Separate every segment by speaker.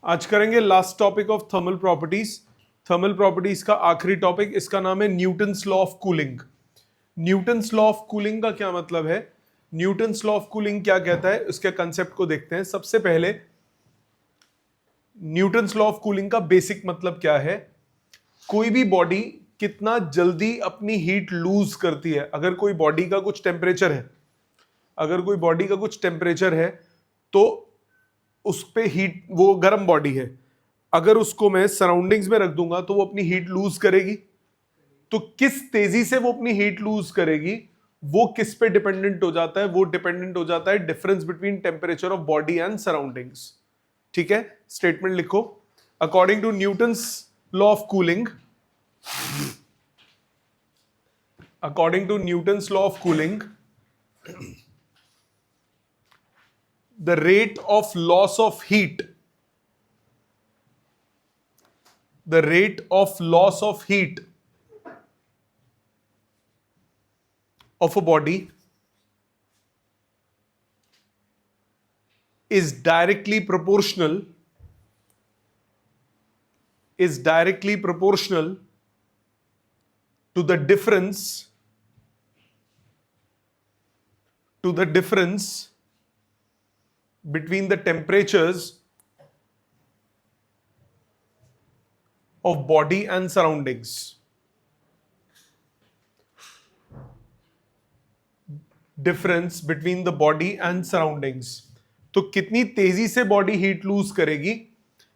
Speaker 1: आज करेंगे last topic of thermal properties. Thermal properties का आखिरी टॉपिक, इसका नाम है Newton's law of cooling. Newton's law of cooling का क्या मतलब है, न्यूटन्स लॉ ऑफ कूलिंग क्या कहता है, उसके कंसेप्ट को देखते हैं। सबसे पहले न्यूटन्स लॉ ऑफ कूलिंग का बेसिक मतलब क्या है। कोई भी बॉडी कितना जल्दी अपनी हीट लूज करती है। अगर कोई बॉडी का कुछ टेम्परेचर है, अगर कोई बॉडी का कुछ टेम्परेचर है तो उस पे हीट, वो गर्म बॉडी है, अगर उसको मैं सराउंडिंग्स में रख दूंगा तो वो अपनी हीट लूज करेगी। तो किस तेजी से वो अपनी हीट लूज करेगी वो किस पे डिपेंडेंट हो जाता है, वो डिपेंडेंट हो जाता है difference between temperature of body and surroundings. ठीक है, स्टेटमेंट लिखो। According to Newton's law of cooling, according to Newton's law of cooling, the rate of loss of heat, the rate of loss of heat of a body is directly proportional, is directly proportional to the difference, to the difference between the temperatures of body and surroundings. Difference between the body and surroundings. तो कितनी तेजी से body heat loose करेगी,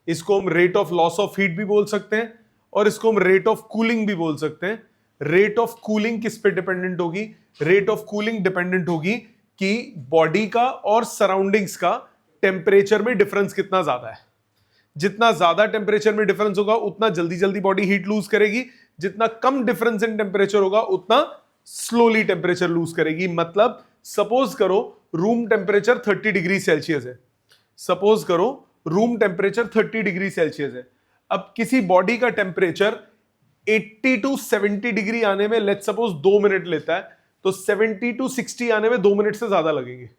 Speaker 1: इसको हम rate of loss of heat भी बोल सकते हैं और इसको हम रेट ऑफ कूलिंग भी बोल सकते हैं। रेट ऑफ कूलिंग किस पे डिपेंडेंट होगी, रेट ऑफ कूलिंग डिपेंडेंट होगी कि बॉडी का और सराउंडिंग्स का टेम्परेचर में डिफरेंस कितना ज्यादा है। जितना ज्यादा टेम्परेचर में डिफरेंस होगा उतना जल्दी जल्दी बॉडी हीट लूज करेगी, जितना कम डिफरेंस इन टेम्परेचर होगा उतना स्लोली टेम्परेचर लूज करेगी। मतलब सपोज करो रूम टेम्परेचर 30 डिग्री सेल्सियस है, सपोज करो रूम टेम्परेचर 30 डिग्री सेल्सियस है। अब किसी बॉडी का टेम्परेचर 80 टू 70 डिग्री आने में लेट्स सपोज 2 मिनट लेता है, तो 70 टू 60 आने में 2 मिनट से ज्यादा लगेंगे,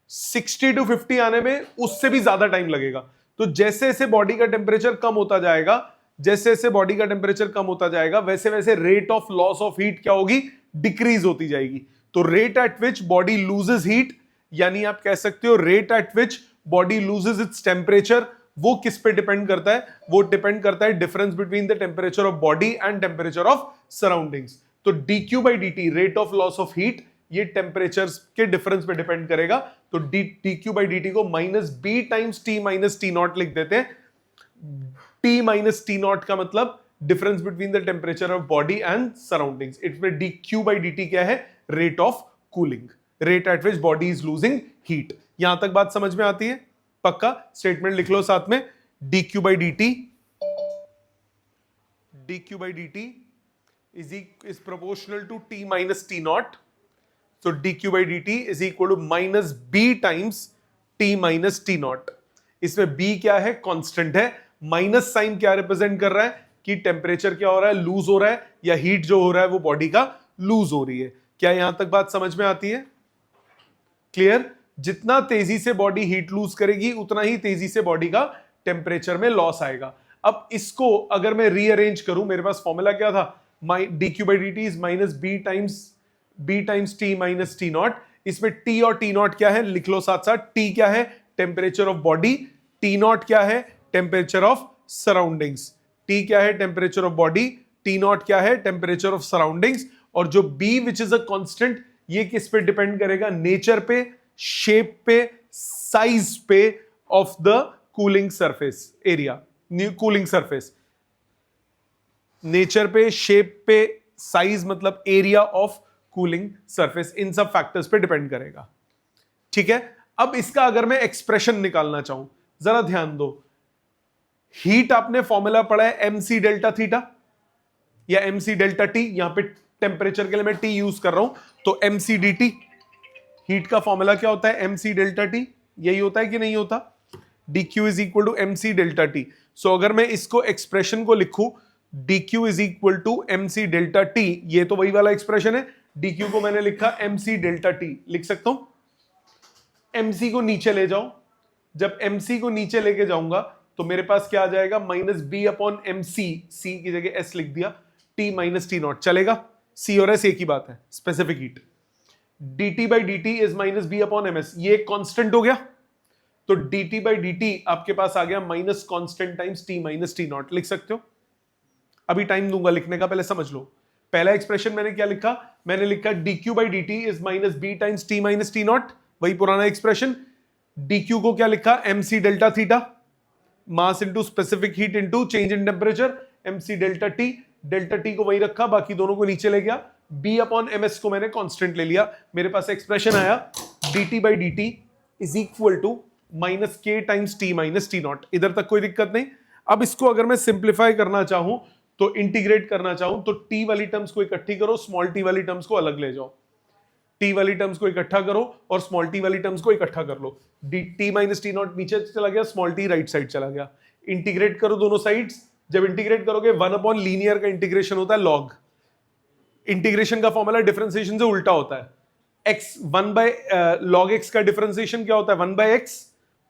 Speaker 1: 60 टू 50 आने में उससे भी ज्यादा टाइम लगेगा। तो जैसे जैसे बॉडी का टेम्परेचर कम होता जाएगा, जैसे जैसे बॉडी का टेम्परेचर कम होता जाएगा, वैसे वैसे rate of loss of heat क्या होगी, डिक्रीज होती जाएगी। तो rate at which body loses heat, यानी आप कह सकते हो rate at which body loses its temperature, वो किस पे डिपेंड करता है, वो डिपेंड करता है difference between the temperature of body and temperature of surroundings. तो dq by dt, rate of loss of heat, ये टेम्परेचर के डिफरेंस पे डिपेंड करेगा। तो dq बाई dt को minus B times T minus T naught लिख देते हैं। टी माइनस टी नॉट का मतलब difference between the temperature of body and surroundings. इसमें dq बाई dt क्या है, rate of cooling, rate at which body is losing heat. यहां तक बात समझ में आती है? पक्का? स्टेटमेंट लिख लो साथ में, dq by dt, dq by dt is proportional to t minus t naught. So dq by dt is equal to minus b times t minus t naught. इसमें b क्या है, कांस्टेंट है। माइनस साइन क्या represent कर रहा है कि temperature क्या हो रहा है, लूज हो रहा है, या हीट जो हो रहा है वो बॉडी का लूज हो रही है। क्या यहां तक बात समझ में आती है? क्लियर? जितना तेजी से बॉडी हीट लूज करेगी उतना ही तेजी से बॉडी का टेम्परेचर में लॉस आएगा। अब इसको अगर मैं रीअरेंज करूं, मेरे पास फॉर्मूला क्या था, dq by dt is minus b times t minus t naught। इसमें t और t naught क्या है, लिख लो साथ साथ। t क्या है, temperature of body, t naught क्या है, टेम्परेचर ऑफ सराउंडिंग्स। t क्या है, temperature of body, t naught क्या है, टेम्परेचर ऑफ सराउंडिंग्स। और जो b which is a constant, ये किस पे डिपेंड करेगा, नेचर पे, शेप पे, साइज पे of the cooling surface area, cooling surface. Nature पे, शेप पे, साइज मतलब एरिया ऑफ कूलिंग सरफेस, इन सब फैक्टर्स पे डिपेंड करेगा। ठीक है? अब इसका अगर मैं एक्सप्रेशन निकालना चाहूं, जरा ध्यान दो। हीट आपने फॉर्मूला पढ़ा है mc डेल्टा थीटा या mc डेल्टा टी, यहां पे टेम्परेचर के लिए मैं टी यूज कर रहा हूं, तो mc dt। हीट का फॉर्मूला क्या होता है, mc डेल्टा टी, यही होता है कि नहीं होता? dq is equal to mc delta T. So अगर मैं इसको एक्सप्रेशन को लिखूं, dq is equal to mc delta T, ये तो वही वाला एक्सप्रेशन है। dq को मैंने लिखा mc डेल्टा टी, लिख सकता हूं। mc को नीचे ले जाओ, जब mc को नीचे लेके जाऊंगा तो मेरे पास क्या आ जाएगा, minus B upon M C, C की जगह एस लिख दिया, टी माइनस टी नॉट, चलेगा? सी और एस एक ही बात है, specific heat. dt by D T is minus B upon M S, ये एक कांस्टेंट हो गया, तो dt बाई डी टी आपके पास आ गया minus constant times T minus T naught, लिख सकते हो। अभी टाइम दूंगा लिखने का, पहले समझ लो। पहला एक्सप्रेशन मैंने क्या लिखा, मैंने लिखा dq by D T is minus B times T minus T naught, वही पुराना एक्सप्रेशन। dq को क्या लिखा, mc delta theta, mass into specific heat into change in temperature, mc delta T को वही रखा, बाकी दोनों को नीचे ले गया। b अपॉन ms को मैंने कांस्टेंट ले लिया, मेरे पास एक्सप्रेशन आया dt by D T is equal to minus K times T minus T naught. इधर तक कोई दिक्कत नहीं। अब इसको अगर मैं सिंप्लीफाई करना चाहूं तो इंटीग्रेट करना चाहूं तो टी वाली टर्म्स को इकट्ठी करो, स्मॉल टी वाली टर्म्स को अलग ले जाओ। टी वाली टर्म्स को इकट्ठा करो और स्मॉल टी वाली टर्म्स को इकट्ठा कर लो। टी माइनस टी नॉट नीचे चला गया, स्मॉल टी राइट साइड चला गया। इंटीग्रेट करो दोनों साइड्स, जब इंटीग्रेट करोगे 1 अपॉन लीनियर का इंटीग्रेशन होता है लॉग। इंटीग्रेशन का फॉर्मूला डिफरेंशिएशन से उल्टा होता है। x 1 बाय log x का डिफरेंशिएशन क्या होता है, 1 बाय x,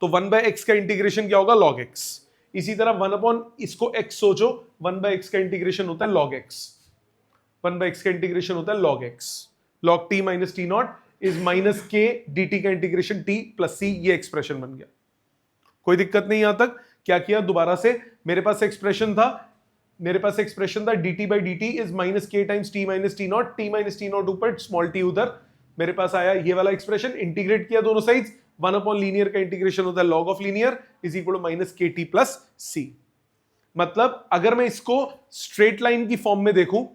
Speaker 1: तो 1 बाय x का इंटीग्रेशन क्या होगा, log x। इसी तरह 1 अपॉन इसको x सोचो, 1 बाय x का इंटीग्रेशन होता है log x, 1 बाय x का इंटीग्रेशन होता है log x। log t minus T not is minus के dt का इंटीग्रेशन t प्लस c, ये एक्सप्रेशन बन गया। कोई दिक्कत नहीं यहां तक। क्या किया दोबारा से, मेरे पास एक्सप्रेशन था dt by D T is minus K times T minus T naught, T minus T naught ऊपर, स्मॉल टी उधर, मेरे पास आया ये वाला एक्सप्रेशन। इंटीग्रेट किया दोनों साइड्स, 1 अपॉन लीनियर का इंटीग्रेशन होता है log of linear is equal to minus K T plus C. मतलब अगर मैं इसको स्ट्रेट लाइन की फॉर्म में देखूं,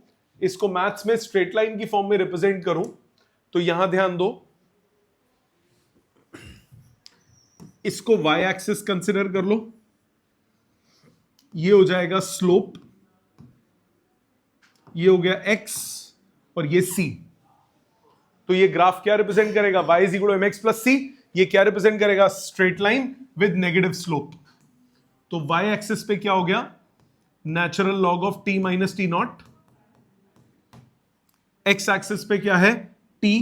Speaker 1: इसको मैथ्स में स्ट्रेट लाइन की फॉर्म में रिप्रेजेंट करूं, तो यहां ध्यान दो, इसको y एक्सिस कंसिडर कर लो, ये हो जाएगा स्लोप, ये हो गया x और ये c। तो ये ग्राफ क्या रिप्रेजेंट करेगा, y is equal to mx plus c। ये क्या रिप्रेजेंट करेगा, straight line with negative slope. तो y एक्सिस पे क्या हो गया, natural log of t minus T naught, x axis पे क्या है, t,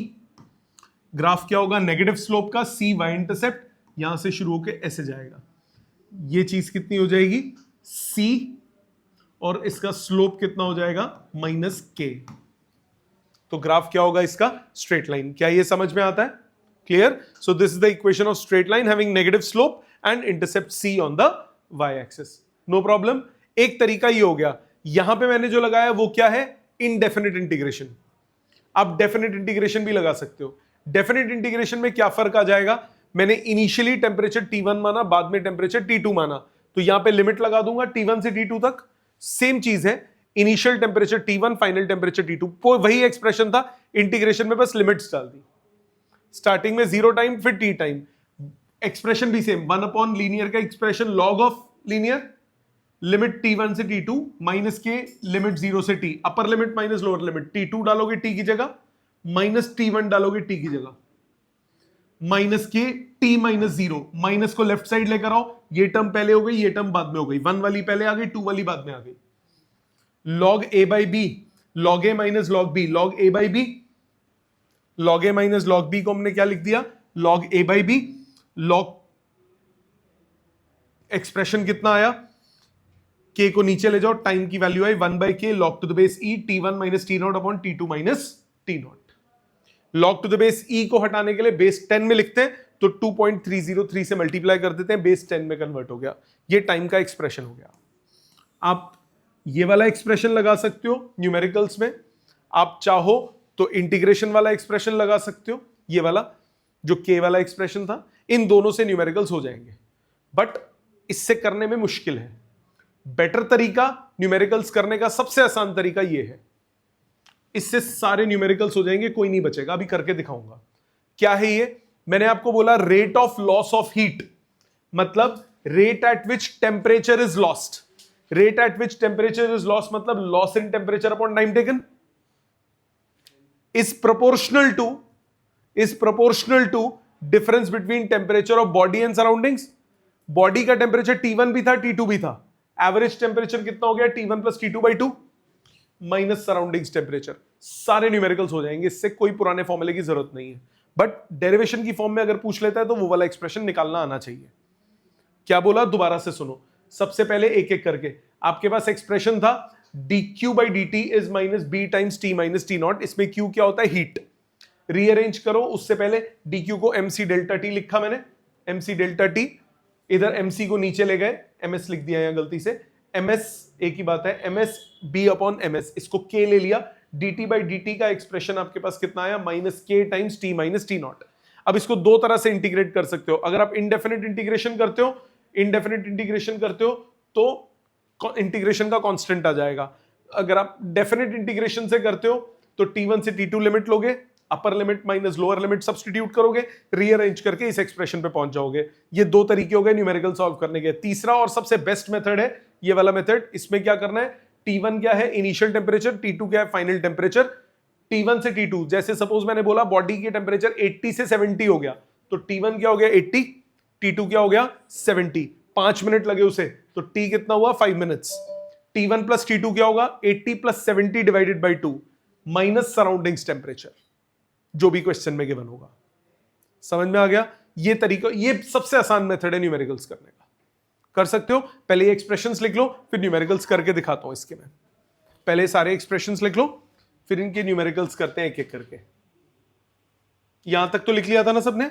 Speaker 1: ग्राफ क्या होगा, नेगेटिव स्लोप का, c y इंटरसेप्ट, यहां से शुरू होकर ऐसे जाएगा, ये चीज कितनी हो जाएगी, c, और इसका स्लोप कितना हो जाएगा, माइनस k। तो ग्राफ क्या होगा इसका, स्ट्रेट लाइन। क्या ये समझ में आता है, clear? So this is the equation of straight line having negative slope and intercept c on the y axis, no problem. एक तरीका ये हो गया, यहां पे मैंने जो लगाया वो क्या है, इनडेफिनिट इंटीग्रेशन। आप डेफिनेट इंटीग्रेशन भी लगा सकते हो। डेफिनेट इंटीग्रेशन में क्या फर्क आ जाएगा, मैंने इनिशियली टेम्परेचर T1 माना, बाद में टेम्परेचर T2 माना, तो यहां पे लिमिट लगा दूंगा T1 से T2 तक। सेम चीज है, initial temperature T1, final temperature T2, वही एक्सप्रेशन था, इंटीग्रेशन में बस लिमिट्स डाल दी। स्टार्टिंग में 0 टाइम, फिर T टाइम, एक्सप्रेशन भी सेम, 1 अपॉन लीनियर का expression log of linear, limit T1 से T2 माइनस के लिमिट 0 से T, upper limit minus lower limit, T2 डालोगे T की जगह, माइनस T1 डालोगे T की जगह, माइनस के T माइनस 0, माइनस को लेफ्ट साइड लेकर आओ, ये टर्म पहले हो गई, ये टर्म बाद में हो गई, 1 वाली पहले आ गई, 2 वाली बाद में आ गई। log a by B, log a minus log b, log a by B, log a minus log b को हमने क्या लिख दिया, log a by B. log expression कितना आया, k को नीचे ले जाओ, टाइम की वैल्यू आई 1 by K log to the base e, T1 minus T naught upon T2 minus T naught. log to the base e को हटाने के लिए बेस 10 में लिखते हैं, तो 2.303 से मल्टीप्लाई कर देते हैं, बेस 10 में कन्वर्ट हो गया। ये टाइम का एक्सप्रेशन हो गया। आप ये वाला एक्सप्रेशन लगा सकते हो न्यूमेरिकल्स में, आप चाहो तो इंटीग्रेशन वाला एक्सप्रेशन लगा सकते हो, ये वाला जो k वाला एक्सप्रेशन था, इन दोनों से न्यूमेरिकल्स हो जाएंगे, बट इससे करने में मुश्किल है। बेटर तरीका न्यूमेरिकल्स करने का, सबसे आसान तरीका ये है, इससे सारे न्यूमेरिकल्स हो जाएंगे, कोई नहीं बचेगा। अभी करके दिखाऊंगा। क्या है ये, मैंने आपको बोला rate of loss of heat, मतलब rate at which temperature is lost. Rate at which temperature is lost मतलब loss in temperature upon time taken is proportional to difference between temperature of body and surroundings. Body का temperature T1 भी था, T2 भी था, average temperature कितना हो गया, T1 plus T2 by 2 minus surroundings temperature. सारे न्यूमेरिकल्स हो जाएंगे, इससे कोई पुराने फॉर्मूले की जरूरत नहीं है, बट डेरिवेशन की फॉर्म में अगर पूछ लेता है तो वो वाला एक्सप्रेशन निकालना आना चाहिए। क्या बोला, दोबारा से सुनो। सबसे पहले एक एक करके। आपके पास एक्सप्रेशन था dq/dt is minus b times t minus t not. इसमें q क्या होता है? हीट। रीअरेंज करो, उससे पहले dq को mc डेल्टा t लिखा मैंने, mc डेल्टा t, इधर mc को नीचे ले गए, ms लिख दिया यहां गलती से, ms एक ही बात है, ms b अपॉन ms, इसको k ले लिया, dt/dt का एक्सप्रेशन आपके पास कितना आया? Minus k times t minus t not. अब इसको दो तरह से इंटीग्रेट कर सकते हो। अगर आप इनडेफिनिट इंटीग्रेशन करते हो तो इंटीग्रेशन का कांस्टेंट आ जाएगा। अगर आप डेफिनेट इंटीग्रेशन से करते हो तो t1 से t2 लिमिट लोगे, upper limit minus lower limit substitute करोगे, रीअरेंज करके इस एक्सप्रेशन पे पहुंच जाओगे। ये दो तरीके हो गए न्यूमेरिकल सॉल्व करने के। तीसरा और सबसे बेस्ट मेथड है ये वाला मेथड। इसमें क्या करना है? T1 क्या है? इनिशियल टेम्परेचर, T2 क्या है? Final temperature. T1 से T2, जैसे सपोज मैंने बोला बॉडी की टेम्परेचर 80 से 70 हो गया, तो T1 क्या हो गया? 80, T2 क्या हो गया? 70। 5 मिनट लगे उसे, तो T कितना हुआ? 5 मिनट्स। T1 प्लस T2 क्या होगा? 80 plus 70 divided by 2 minus surroundings temperature, जो भी क्वेश्चन में गिवन होगा। समझ में आ गया? ये तरीका, ये सबसे आसान मेथड है न्यूमेरिकल्स करने का। कर सकते हो। पहले ये एक्सप्रेशंस लिख लो, फिर न्यूमेरिकल्स करके दिखाता हूं इसके में। पहले सारे एक्सप्रेशंस लिख लो, फिर इनके न्यूमेरिकल्स करते हैं एक एक करके। यहां तक तो लिख लिया था ना सबने?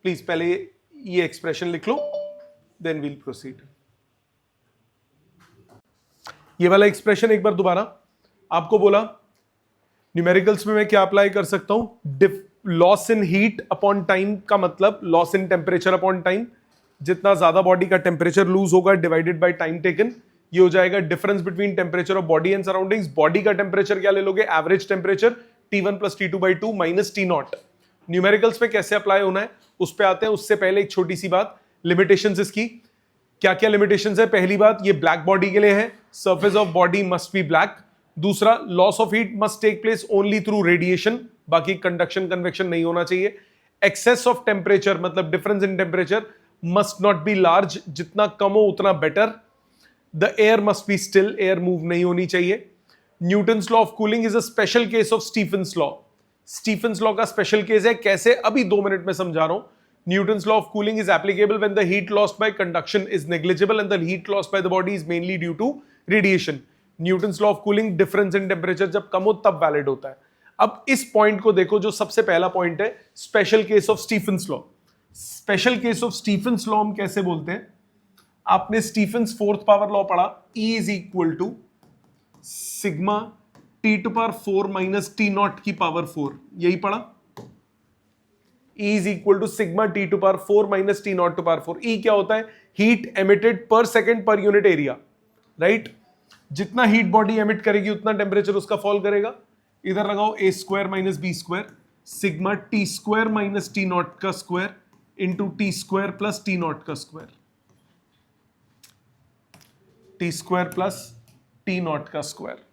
Speaker 1: प्लीज पहले ये एक्सप्रेशन लिख लो, देन वील प्रोसीड। ये वाला एक्सप्रेशन एक बार दोबारा। आपको बोला न्यूमेरिकल्स में मैं क्या अप्लाई कर सकता हूं? Loss in heat upon time का मतलब loss in temperature upon time. जितना ज्यादा बॉडी का टेम्परेचर लूज होगा डिवाइडेड बाय टाइम टेकन, ये हो जाएगा difference between temperature of body and surroundings. Body का टेम्परेचर क्या ले लोगे? Average temperature, T1 plus T2/2 minus T not. Numericals में कैसे अप्लाई होना है उस पे आते हैं। उससे पहले एक छोटी सी बात, लिमिटेशंस इसकी। क्या क्या लिमिटेशंस है? पहली बात, ये ब्लैक बॉडी के लिए है, surface of body must be black. दूसरा, loss of heat must take place only through radiation, बाकी कंडक्शन कन्वेक्शन नहीं होना चाहिए। एक्सेस ऑफ टेम्परेचर मतलब difference in temperature must not be large, जितना कम हो उतना better. The air must be still, air move नहीं होनी चाहिए। Newton's law of cooling is a special case of Stephen's law. Stefan's law का special case है। कैसे? अभी 2 मिनट में समझा रहा हूं। Newton's law of cooling is applicable when the heat lost by conduction is negligible and the heat lost by the body is mainly due to radiation. Newton's law of cooling, difference in temperature जब कम हो तब valid होता है। अब इस point को देखो, जो सबसे पहला पॉइंट है, special case of Stephen's law. Special case of Stephen's law हम कैसे बोलते हैं? आपने स्टीफेंस फोर्थ पावर लॉ पढ़ा, E is equal to sigma T⁴ minus T naught की पावर 4, यही पढ़ा। E is equal to sigma T⁴ minus T naught to power 4। E क्या होता है? Heat emitted per second per unit area, right? जितना heat body emit करेगी उतना temperature उसका फॉल करेगा। इधर लगाओ a² minus b², sigma T² minus T naught का square into T² plus T naught का square, T² plus T naught का स्क्वायर।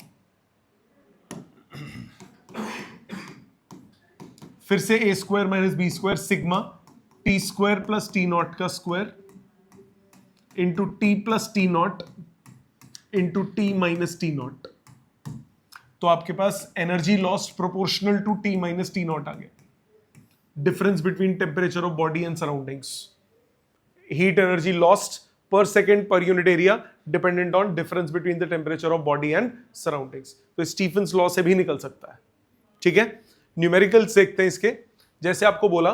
Speaker 1: फिर से a² minus b² sigma T² plus T naught का square into T plus T naught into T minus T naught. तो आपके पास energy lost proportional to T minus T naught आ गया। Difference between temperature of body and surroundings. Heat energy lost per second per unit area dependent on difference between the temperature of body and surroundings. तो Stefan's law से भी निकल सकता है। ठीक है, न्यूमेरिकल्स देखते हैं इसके। जैसे आपको बोला,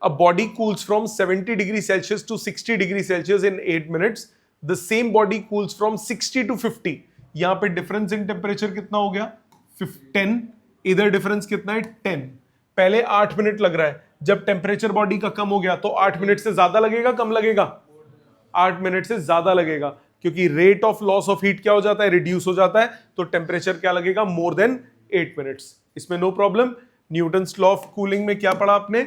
Speaker 1: a body cools from 70 degree Celsius to 60 degree Celsius in 8 minutes. The same body cools from 60 to 50। यहां पे डिफरेंस इन टेम्परेचर कितना हो गया? 10। इधर डिफरेंस कितना है? 10। पहले 8 मिनट लग रहा है, जब टेम्परेचर बॉडी का कम हो गया तो 8 मिनट से ज्यादा लगेगा, कम लगेगा? 8 मिनट से ज्यादा लगेगा, क्योंकि rate of loss of heat क्या हो जाता है? रिड्यूस हो जाता है। तो टेम्परेचर क्या लगेगा? More than 8 minutes. इसमें no problem. Newton's law of cooling में क्या पढ़ा आपने?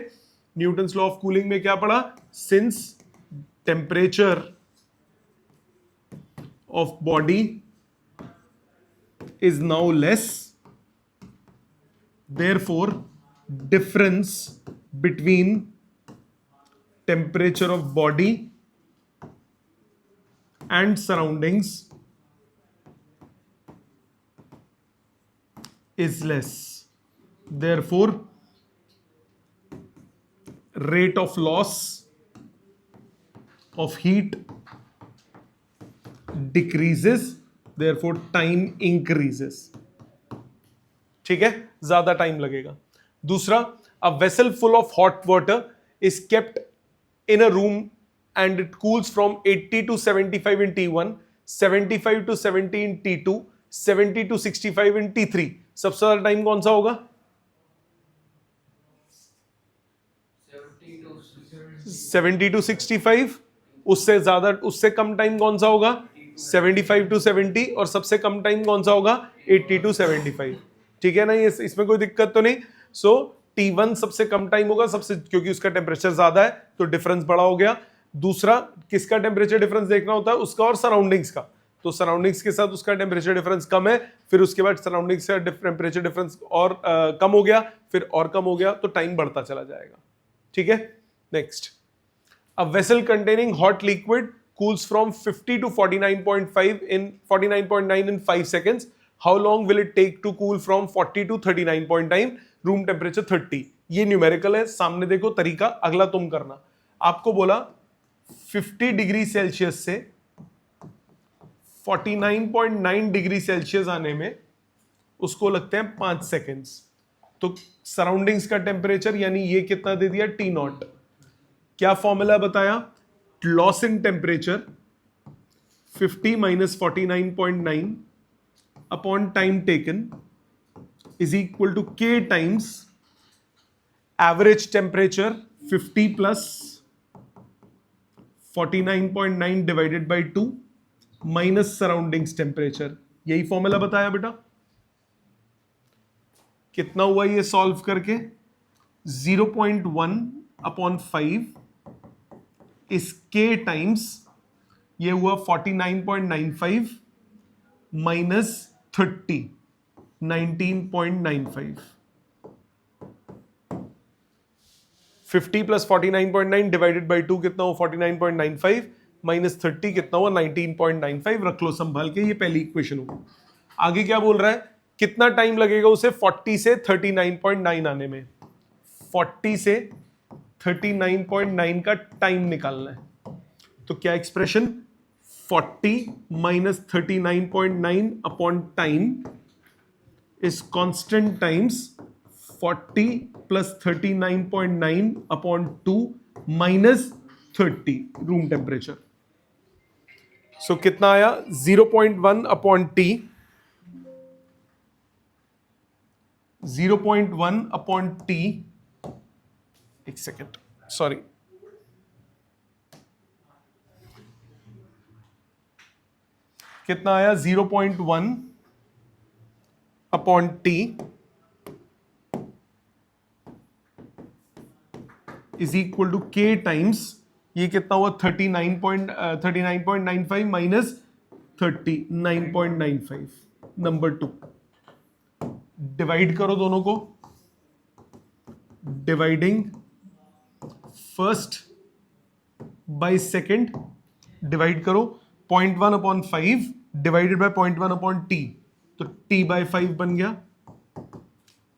Speaker 1: न्यूटन्स लॉ ऑफ कूलिंग में क्या पढ़ा? Since temperature of body is now less, therefore difference between temperature of body and surroundings is less, therefore rate of loss of heat decreases, therefore time increases. ठीक है, ज्यादा time लगेगा। दूसरा, a vessel full of hot water is kept in a room and it cools from 80 to 75 in T1, 75 to 70 in T2, 70 to 65 in T3। सबसे ज्यादा time कौन सा होगा? 70 to 65। उससे ज्यादा, उससे कम टाइम कौन सा होगा? 75 to 70। और सबसे कम टाइम कौन सा होगा? 80 to 75। ठीक है ना, ये इसमें कोई दिक्कत तो नहीं। सो T1 सबसे कम टाइम होगा, सबसे, क्योंकि उसका टेम्परेचर ज्यादा है तो डिफरेंस बड़ा हो गया। दूसरा, किसका टेम्परेचर डिफरेंस देखना होता है? उसका और सराउंडिंग्स का। तो सराउंडिंग्स के साथ उसका टेम्परेचर डिफरेंस कम है, फिर उसके बाद सराउंडिंग्स का टेम्परेचर डिफरेंस और कम हो गया, फिर और कम हो गया, तो टाइम बढ़ता चला जाएगा। ठीक है, next, a vessel containing hot liquid cools from 50 to 49.5 in 49.9 in 5 seconds. How long will it take to cool from 40 to 39.9? Room temperature 30। ये न्यूमेरिकल है, सामने देखो तरीका, अगला तुम करना। आपको बोला 50 डिग्री सेल्सियस से 49.9 डिग्री सेल्सियस आने में उसको लगते हैं 5 सेकेंड्स। तो सराउंडिंग्स का टेम्परेचर यानी ये कितना दे दिया? T naught. क्या फॉर्मूला बताया? Loss in temperature 50 minus 49.9 upon time taken is equal to K times average temperature 50 plus 49.9 divided by 2 minus surroundings temperature. यही फॉर्मूला बताया बेटा। कितना हुआ ये सॉल्व करके? 0.1 अपॉन 5 इस K टाइम्स, ये हुआ 49.95 माइनस 30, 19.95। 50 प्लस 49.9 डिवाइडेड बाई 2 कितना हुआ? 49.95 माइनस 30 कितना हुआ? 19.95। रख लो संभाल के, ये पहली इक्वेशन होगी। आगे क्या बोल रहा है? कितना टाइम लगेगा उसे 40 से 39.9 आने में? 40 से 39.9 का टाइम निकालना है। तो क्या expression? 40 minus 39.9 upon time is constant times 40 plus 39.9 upon 2 minus 30 room temperature. So कितना आया? 0.1 अपॉन T, 0.1 अपॉन T, एक सेकेंड, सॉरी, कितना आया? 0.1 upon T is equal to K times, ये कितना हुआ? 39.95 माइनस 39.95। नंबर 2, डिवाइड करो दोनों को, dividing first by second, divide करो 0.1 upon 5 divided by 0.1 upon T, तो T बाय 5 बन गया।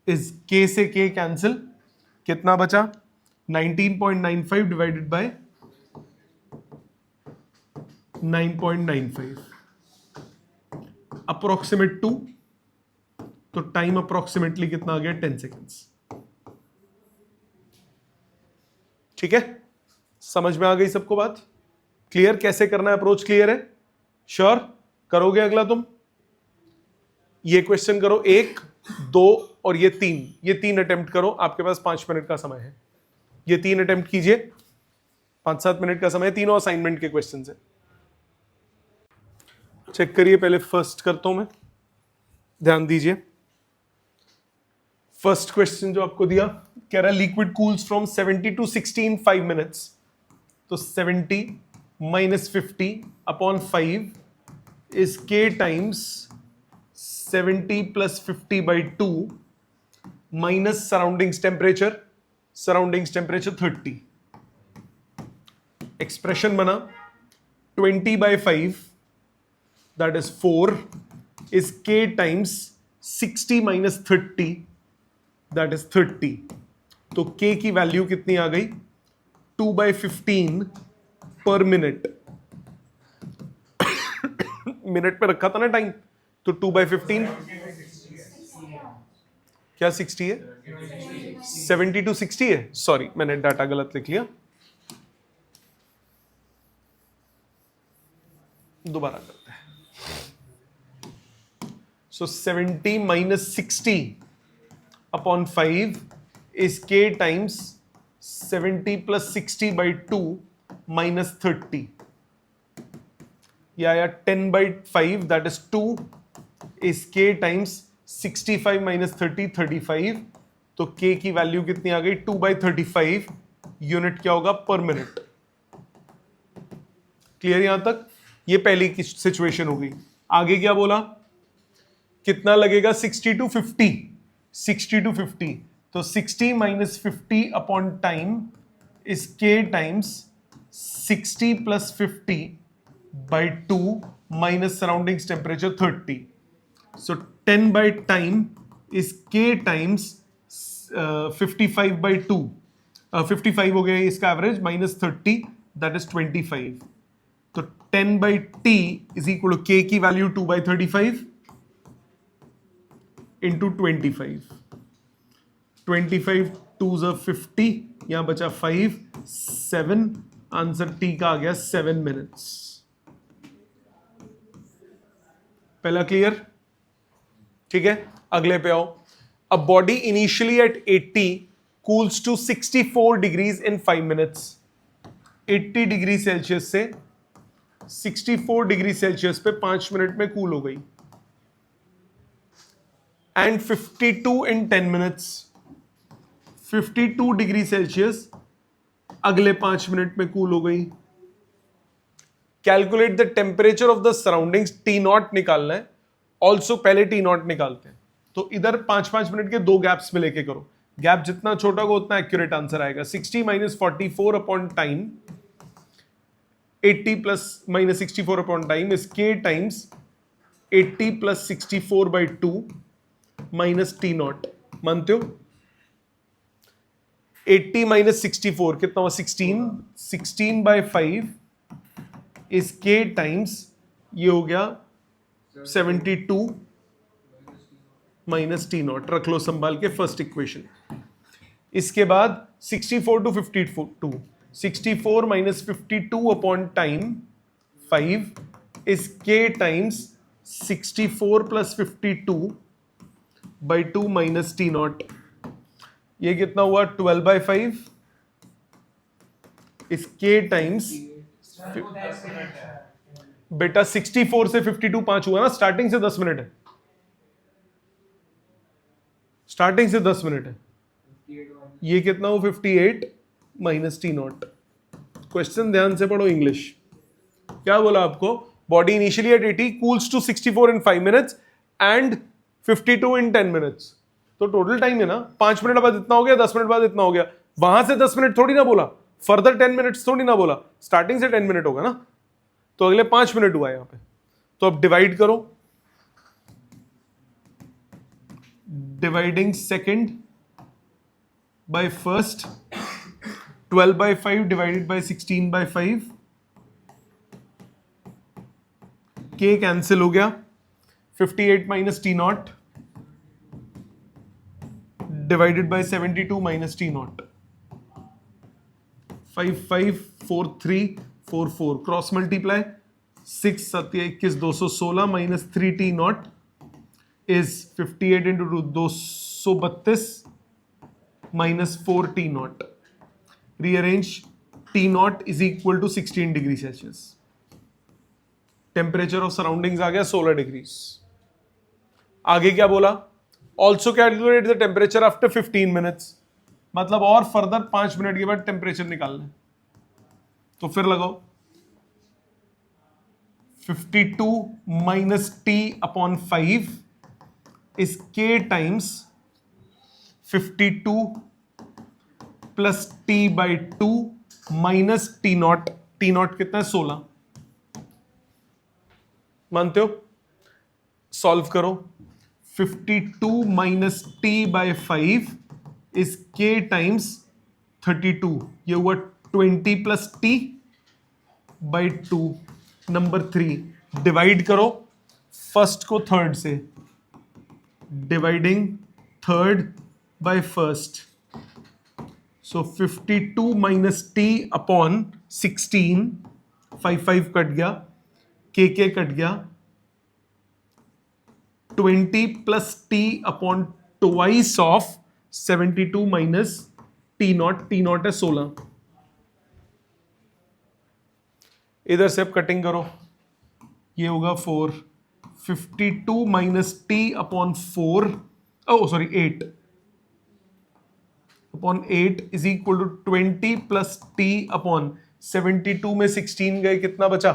Speaker 1: इस K से K कैंसिल, कितना बचा? 19.95 डिवाइडेड बाय 9.95, अप्रोक्सीमेट 2, तो टाइम अप्रोक्सीमेटली कितना आ गया? 10 सेकेंड्स। ठीक है, समझ में आ गई सबको बात? क्लियर कैसे करना है? अप्रोच क्लियर है? श्योर? करोगे अगला तुम? ये क्वेश्चन करो 1, 2 और ये 3, ये 3 अटेम्प्ट करो। आपके पास 5 मिनट का समय है, ये 3 अटेम्प्ट कीजिए, 5-7 मिनट का समय, तीनों असाइनमेंट के क्वेश्चन है। चेक करिए, पहले फर्स्ट करता हूं मैं, ध्यान दीजिए। फर्स्ट क्वेश्चन जो आपको दिया, कह रहा है liquid cools from 70 to 60 in 5 minutes. तो 70 minus 50 upon 5 is K times 70 plus 50 by 2 minus surroundings temperature, surroundings temperature 30। Expression बना 20 by 5 that is 4 is K times 60 minus 30 that is 30। तो K की वैल्यू कितनी आ गई? 2/15 पर मिनट। मिनट पे रखा था ना टाइम, तो 2/15 क्या 60 है, 70 to 60 है, सॉरी मैंने डाटा गलत लिख लिया, दोबारा करते हैं। सो 70 minus 60 upon 5 is k times 70 plus 60 by 2 minus 30, या 10 by 5 that is 2 is k times 65 minus 30 35, तो k की वैल्यू कितनी आ गई 2/35 यूनिट क्या होगा पर मिनट। क्लियर यहां तक, ये पहली की सिचुएशन होगी। आगे क्या बोला, कितना लगेगा 60 to 50, 60 to 50, तो 60 minus 50 upon time is k times 60 plus 50 by 2 minus surroundings temperature 30, so 10 by time is k times 55 by 2, 55 हो गया इसका एवरेज minus 30 that is 25, तो 10 by t is equal to k की वैल्यू 2/35 into 25, 25 2s are 50, यहां बचा 5 7, answer t का आ गया 7 minutes. पहला क्लियर, ठीक है। अगले पे आओ। A body initially at 80 cools to 64 degrees in 5 minutes. 80 degree Celsius से 64 डिग्री सेल्सियस पे 5 मिनट में कूल हो गई। And 52 in 10 minutes, 52 degree Celsius अगले 5 मिनट में कूल हो गई। Calculate the temperature of the surroundings, T not निकालना है। ऑल्सो पहले टी नॉट निकालते हैं, तो इधर 5-5 मिनट के 2 गैप्स में लेके करो, गैप जितना छोटा होगा उतना एक्यूरेट आंसर आएगा। 60 minus 44 upon time, 80 plus minus 64 upon time is k times 80 plus 64 by 2 minus t naught, मानते हो? 80 minus 64 कितना हुआ 16, 16 by 5 is k times, ये हो गया 72 माइनस टी नॉट, रख लो संभाल के फर्स्ट इक्वेशन। इसके बाद 64 to 52, 64 minus 52 upon time 5 is k times 64 plus 52 by 2 minus t naught, ये कितना हुआ 12/5 is k times, बेटा 64 से 52 5 हुआ ना, स्टार्टिंग से 10 मिनट है, स्टार्टिंग से 10 मिनट है, ये कितना हो 58 माइनस टी नॉट। क्वेश्चन ध्यान से पढ़ो इंग्लिश। क्या बोला आपको, body initially at 80 cools to 64 in 5 minutes and 52 in 10 minutes, तो टोटल टाइम है ना 5 मिनट बाद इतना हो गया, 10 मिनट बाद इतना हो गया, वहां से 10 मिनट थोड़ी ना बोला, फर्दर 10 मिनट्स थोड़ी ना बोला, स्टार्टिंग से 10 मिनट होगा ना, तो अगले 5 मिनट हुआ यहां पे। तो अब डिवाइड करो, dividing second by first, 12/5 divided by 16/5, k cancel हो गया, 58 minus t naught divided by 72 minus t naught, 5 5 4 3 4 4 cross multiply, 6 7 21 216 minus 3 t naught is 58 into 2 232 minus 4 t naught, rearrange, t naught is equal to 16 degree Celsius, temperature of surroundings आ गया 16 degrees. आगे क्या बोला, also calculate the temperature after 15 minutes, मतलब और further 5 minute के बाद temperature निकालना है, तो फिर लगाओ 52 minus t upon 5 is k times 52 plus t by 2 minus T naught, T not कितना है 16, मानते हो? सॉल्व करो, 52 minus t by 5 is k times 32, ये हुआ 20 plus t by 2, number 3, divide करो फर्स्ट को थर्ड से, dividing third by first, so 52 minus T upon 16, 5 cut गया, के कट गया, 20 plus T upon twice of 72 minus T not है 16। इधर से अब कटिंग करो, ये होगा 4, 52 minus T upon 4, oh sorry 8 upon 8 is equal to 20 plus T upon 72 में 16 गए, कितना बचा?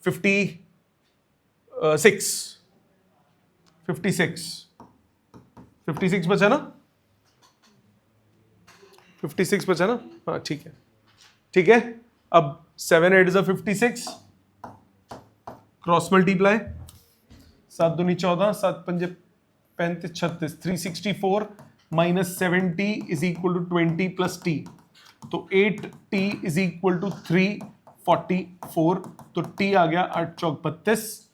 Speaker 1: 56 बचा ना, 56 बचा ना, हाँ ठीक है, ठीक है। अब 7 8 इज 56, क्रॉस मल्टीप्लाई, 7 दूनी 14, 7 पंजे 35 36, 364 minus 70 is equal to 20 plus T, तो 8t इज इक्वल टू 344, तो t आ गया 8 चौक 32,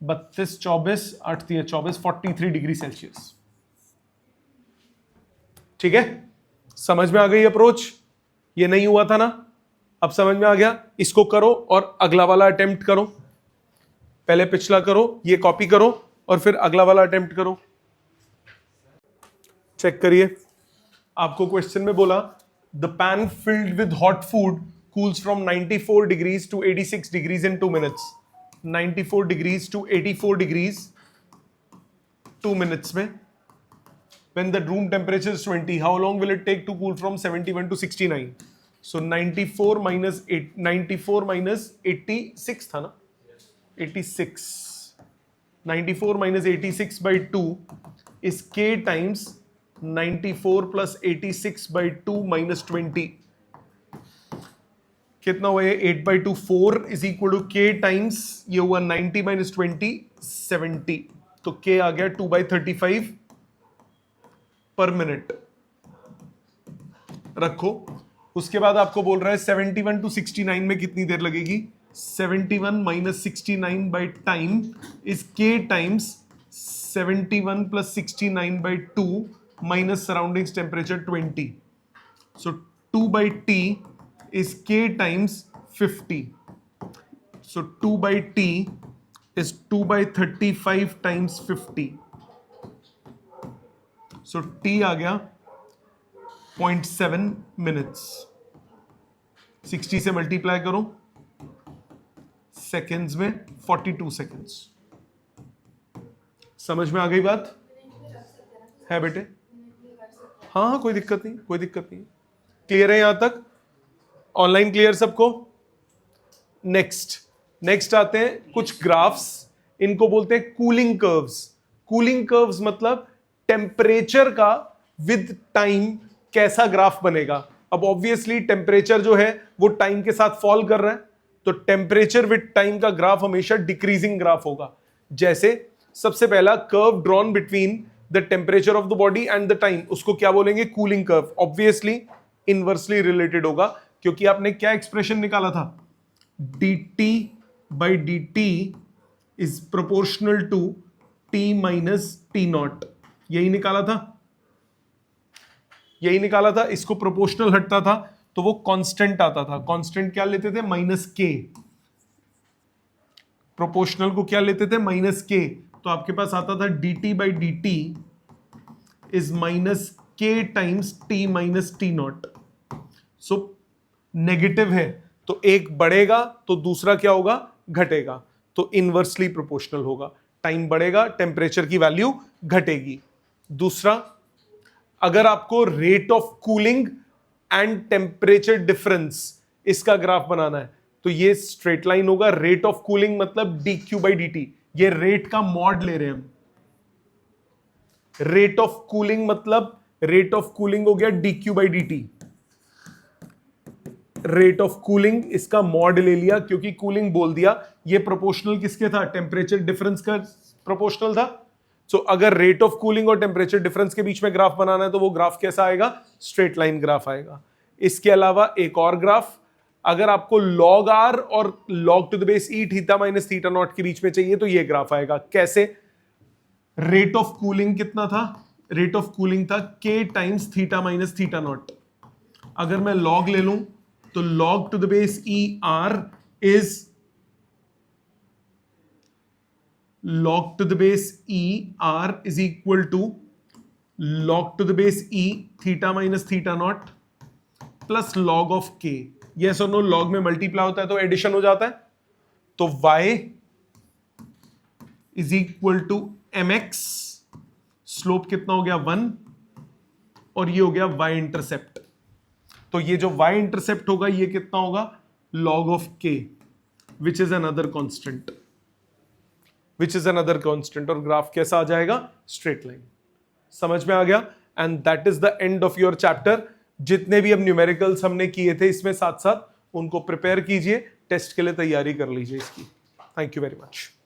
Speaker 1: 32 24 8 3 24, 43 डिग्री सेल्सियस। ठीक है, समझ में आ गई अप्रोच? ये नहीं हुआ था ना, अब समझ में आ गया। इसको करो और अगला वाला अटेम्प्ट करो, पहले पिछला करो, ये कॉपी करो और फिर अगला वाला अटेम्प्ट करो। चेक करिए, आपको क्वेश्चन में बोला the pan filled with hot food cools from 94 degrees to 86 degrees in 2 minutes. 94 degrees to 84 degrees 2 minutes में। When the room temperature is 20, how long will it take to cool from 71 to 69? So 94 minus 86 था ना, 86, 94 minus 86 by 2 is k times 94 plus 86 by 2 minus 20. कितना हुआ ये? 8 by 2 4 is equal to k times ये हुआ 90 minus 20 70, तो k आ गया 2 by 35 पर मिनट। रखो, उसके बाद आपको बोल रहा है 71 टू 69 में कितनी देर लगेगी? 71 minus 69 by time is k times 71 plus 69 by 2 minus surroundings temperature 20, so 2 by t is k times 50, so 2 by t is 2 by 35 times 50, so t आ गया 0.7 मिनट्स। 60 से मल्टीप्लाई करो, सेकेंड्स में 42 सेकेंड्स। समझ में आ गई बात है बेटे? हाँ हाँ, कोई दिक्कत नहीं, कोई दिक्कत नहीं। क्लियर है यहां तक? ऑनलाइन क्लियर सबको? नेक्स्ट आते हैं कुछ ग्राफ्स, इनको बोलते हैं कूलिंग कर्व्स। कूलिंग कर्व्स मतलब टेम्परेचर का विद टाइम कैसा ग्राफ बनेगा। अब ऑब्वियसली टेम्परेचर जो है वो टाइम के साथ फॉल कर रहा है, तो टेम्परेचर विद टाइम का ग्राफ हमेशा डिक्रीजिंग ग्राफ होगा। जैसे सबसे पहला curve drawn between the temperature of the body and the time, उसको क्या बोलेंगे? Cooling curve. Obviously inversely related होगा, क्योंकि आपने क्या एक्सप्रेशन निकाला था? dt by dt is proportional to t minus T naught, यही निकाला था। इसको प्रोपोर्शनल हटता था तो वो कांस्टेंट आता था। कांस्टेंट क्या लेते थे? माइनस के। प्रोपोर्शनल को क्या लेते थे? माइनस के। तो आपके पास आता था dt by dt is minus K times T minus T naught. So negative है तो एक बढ़ेगा तो दूसरा क्या होगा? घटेगा, तो इनवर्सली प्रोपोर्शनल होगा। टाइम बढ़ेगा, टेम्परेचर की वैल्यू घटेगी। दूसरा, अगर आपको rate of cooling and temperature difference इसका ग्राफ बनाना है तो ये स्ट्रेट लाइन होगा। रेट ऑफ कूलिंग मतलब dq बाई dt, ये रेट का मॉड ले रहे हैं हम। रेट ऑफ कूलिंग मतलब रेट ऑफ कूलिंग हो गया dq by dt। Rate of cooling इसका मॉड ले लिया, क्योंकि कूलिंग बोल दिया। ये प्रोपोर्शनल किसके था? टेम्परेचर डिफरेंस का प्रोपोर्शनल था। सो अगर रेट ऑफ कूलिंग और टेम्परेचर डिफरेंस के बीच में ग्राफ बनाना है तो वो ग्राफ कैसा आएगा? स्ट्रेट लाइन ग्राफ आएगा। इसके अलावा एक और ग्राफ, अगर आपको log r और log to the base e theta minus theta naught के बीच में चाहिए तो ये ग्राफ आएगा। कैसे? रेट ऑफ कूलिंग कितना था? रेट ऑफ कूलिंग था k times theta minus theta naught. अगर मैं log ले लूं तो log to the base e r is log to the base e r is equal to log to the base e theta minus theta naught plus log of k। yes or no? log में multiply होता है तो addition हो जाता है, तो y is equal to mx, slope कितना हो गया 1 और ये हो गया y इंटरसेप्ट। तो ये जो y इंटरसेप्ट होगा ये कितना होगा? log of k which is another constant, और ग्राफ कैसा आ जाएगा? Straight line. समझ में आ गया? And that is the end of your chapter. जितने भी अब न्यूमेरिकल्स हमने किए थे इसमें साथ साथ उनको प्रिपेयर कीजिए, टेस्ट के लिए तैयारी कर लीजिए इसकी। Thank you very much.